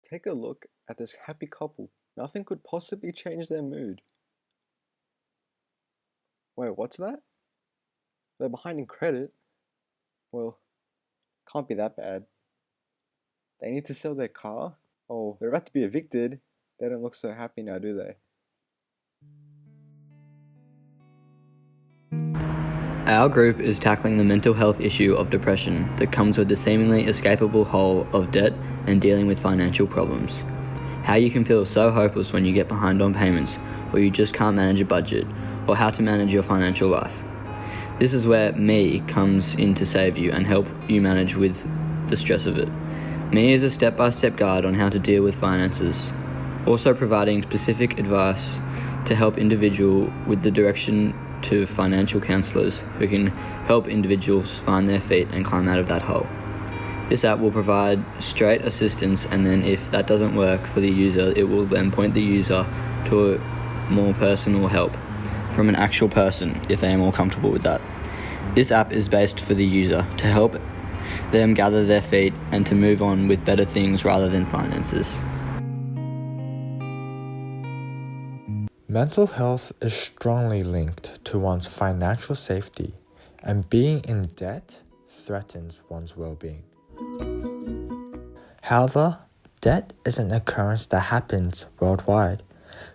Take a look at this happy couple. Nothing could possibly change their mood. Wait, what's that? They're behind in credit? Well, can't be that bad. They need to sell their car? Oh, they're about to be evicted. They don't look so happy now, do they? Our group is tackling the mental health issue of depression that comes with the seemingly escapable hole of debt and dealing with financial problems. How you can feel so hopeless when you get behind on payments, or you just can't manage a budget, or how to manage your financial life. This is where Me comes in to save you and help you manage with the stress of it. Me is a step-by-step guide on how to deal with finances, also providing specific advice to help individual with the direction to financial counsellors who can help individuals find their feet and climb out of that hole. This app will provide straight assistance, and then if that doesn't work for the user, it will then point the user to a more personal help from an actual person if they are more comfortable with that. This app is based for the user to help them gather their feet and to move on with better things rather than finances. Mental health is strongly linked to one's financial safety, and being in debt threatens one's well-being. However, debt is an occurrence that happens worldwide.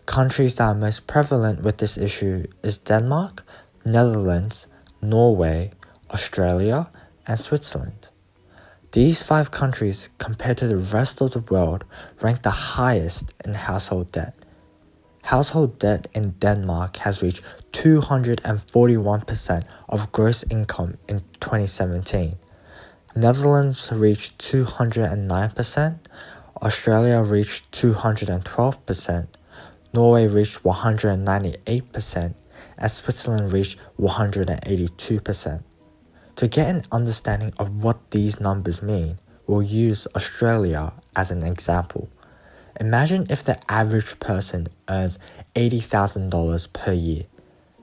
Countries that are most prevalent with this issue is Denmark, Netherlands, Norway, Australia, and Switzerland. These 5 countries, compared to the rest of the world, rank the highest in household debt. Household debt in Denmark has reached 241% of gross income in 2017. Netherlands reached 209%, Australia reached 212%, Norway reached 198%, and Switzerland reached 182%. To get an understanding of what these numbers mean, we'll use Australia as an example. Imagine if the average person earns $80,000 per year.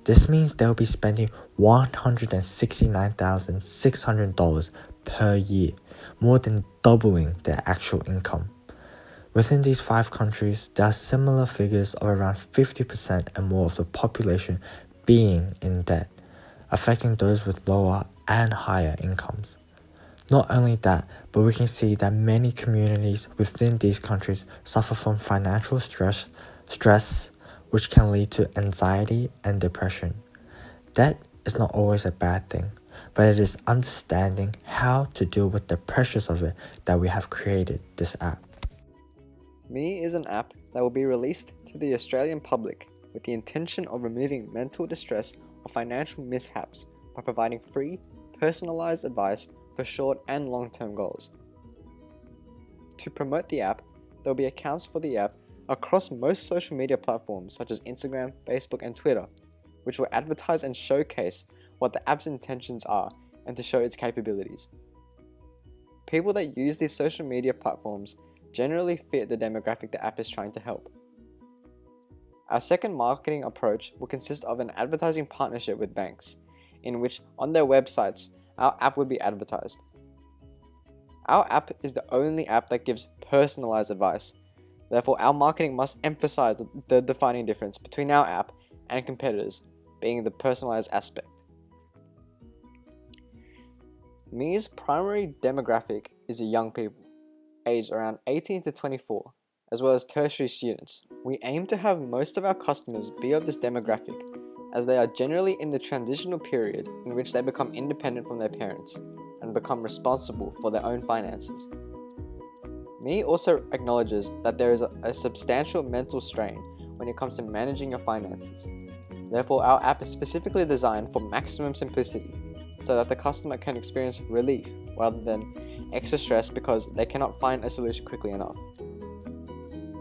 This means they'll be spending $169,600 per year, more than doubling their actual income. Within these 5 countries, there are similar figures of around 50% and more of the population being in debt, affecting those with lower and higher incomes. Not only that, but we can see that many communities within these countries suffer from financial stress which can lead to anxiety and depression. Debt is not always a bad thing, but it is understanding how to deal with the pressures of it that we have created this app. Me is an app that will be released to the Australian public with the intention of removing mental distress or financial mishaps by providing free, personalized advice for short and long-term goals. To promote the app, there will be accounts for the app across most social media platforms such as Instagram, Facebook, and Twitter, which will advertise and showcase what the app's intentions are and to show its capabilities. People that use these social media platforms generally fit the demographic the app is trying to help. Our second marketing approach will consist of an advertising partnership with banks, in which on their websites, our app would be advertised. Our app is the only app that gives personalized advice. Therefore, our marketing must emphasize the defining difference between our app and competitors, being the personalized aspect. Me's primary demographic is young people, aged around 18 to 24, as well as tertiary students. We aim to have most of our customers be of this demographic, as they are generally in the transitional period in which they become independent from their parents and become responsible for their own finances. Me also acknowledges that there is a substantial mental strain when it comes to managing your finances. Therefore, our app is specifically designed for maximum simplicity, so that the customer can experience relief rather than extra stress because they cannot find a solution quickly enough.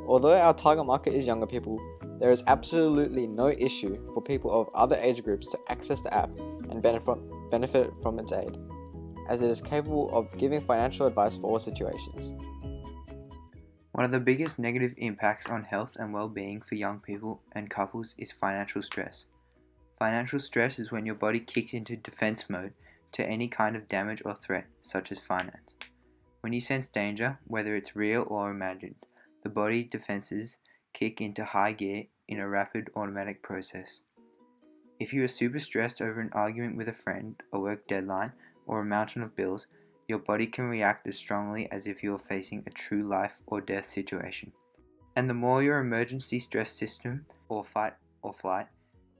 Although our target market is younger people, there is absolutely no issue for people of other age groups to access the app and benefit from its aid, as it is capable of giving financial advice for all situations. One of the biggest negative impacts on health and well-being for young people and couples is financial stress. Financial stress is when your body kicks into defense mode to any kind of damage or threat, such as finance. When you sense danger, whether it's real or imagined, the body defenses kick into high gear in a rapid automatic process. If you are super stressed over an argument with a friend, a work deadline, or a mountain of bills, your body can react as strongly as if you are facing a true life or death situation. And the more your emergency stress system, or fight or flight,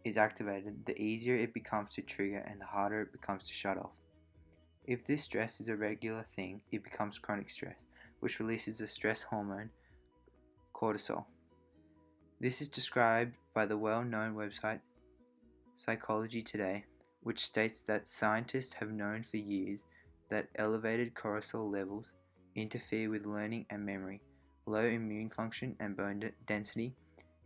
is activated, the easier it becomes to trigger and the harder it becomes to shut off. If this stress is a regular thing, it becomes chronic stress, which releases the stress hormone cortisol. This is described by the well-known website Psychology Today, which states that scientists have known for years that elevated cortisol levels interfere with learning and memory, low immune function and bone density,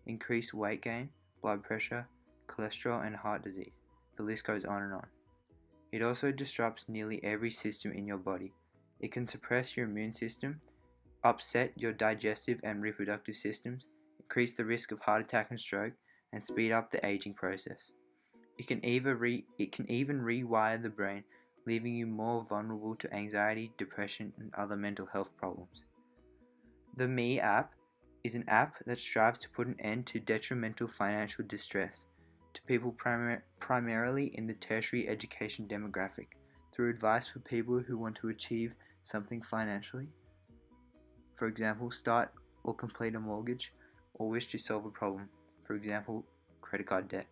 increased weight gain, blood pressure, cholesterol, and heart disease. The list goes on and on. It also disrupts nearly every system in your body. It can suppress your immune system, upset your digestive and reproductive systems, increase the risk of heart attack and stroke, and speed up the aging process. It can even rewire the brain, leaving you more vulnerable to anxiety, depression, and other mental health problems. The Me app is an app that strives to put an end to detrimental financial distress to people primarily in the tertiary education demographic, through advice for people who want to achieve something financially. For example, start or complete a mortgage, or wish to solve a problem, for example, credit card debt.